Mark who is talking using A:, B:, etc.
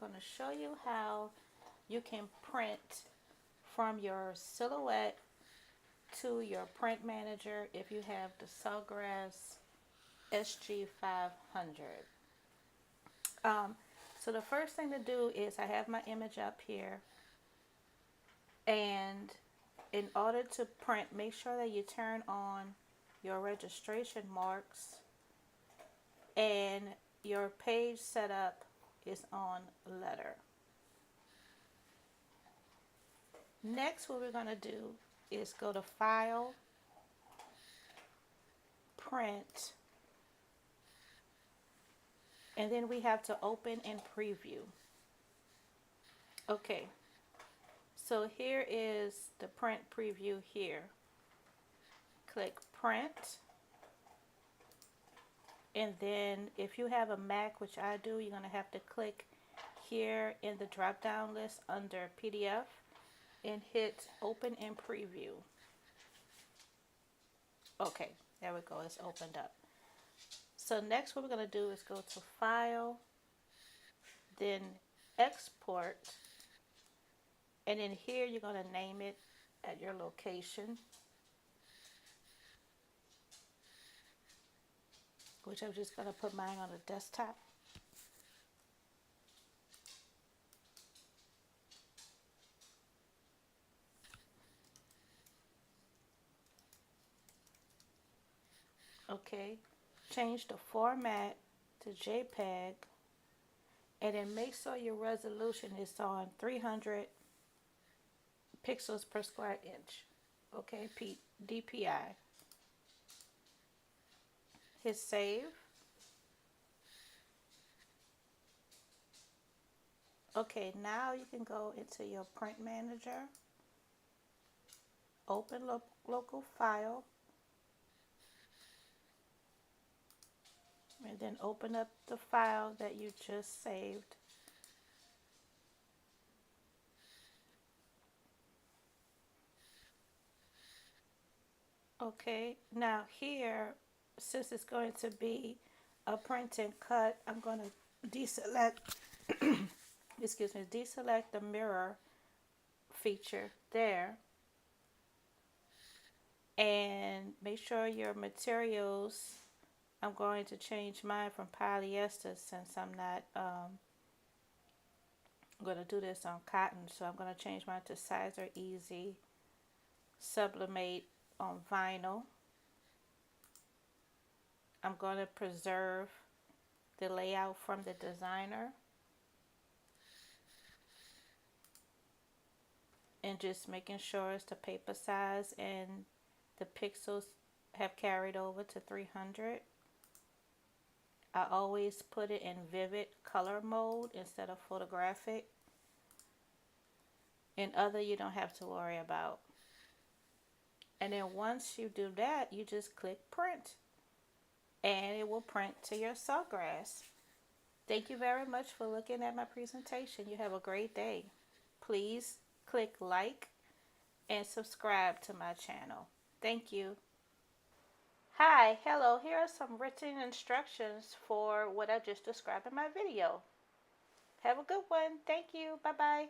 A: going to show you how you can print from your silhouette to your print manager if you have the Sawgrass SG500. So the first thing to do is I have my image up here, and in order to print, make sure that you turn on your registration marks and your page setup is on letter. Next, what we're going to do is go to File, Print, and then we have to open and preview. Okay, so here is the print preview here. Click Print, and then if you have a Mac, which I do, you're going to have to click here in the drop down list under PDF and hit Open and Preview. Okay, there we go, it's opened up. So next what we're going to do is go to File, then Export, and in here you're going to name it at your location, which I'm just going to put mine on the desktop. Okay, change the format to JPEG, and then make sure your resolution is on 300 pixels per square inch. Okay, DPI. Hit Save. Okay, now you can go into your print manager, open local file, and then open up the file that you just saved. Okay, now here, since it's going to be a print and cut, I'm going to deselect, excuse me, deselect the mirror feature there. And make sure your materials, I'm going to change mine from polyester since I'm not going to do this on cotton. So I'm going to change mine to Sizer Easy Sublimate on vinyl. I'm going to preserve the layout from the designer and just making sure it's the paper size and the pixels have carried over to 300. I always put it in vivid color mode instead of photographic. In other, you don't have to worry about. And then once you do that, you just click print and it will print to your Sawgrass. Thank you very much for looking at my presentation. You have a great day. Please click like and subscribe to my channel. Thank you. Hi, hello, here are some written instructions for what I just described in my video. Have a good one. Thank you. Bye-bye.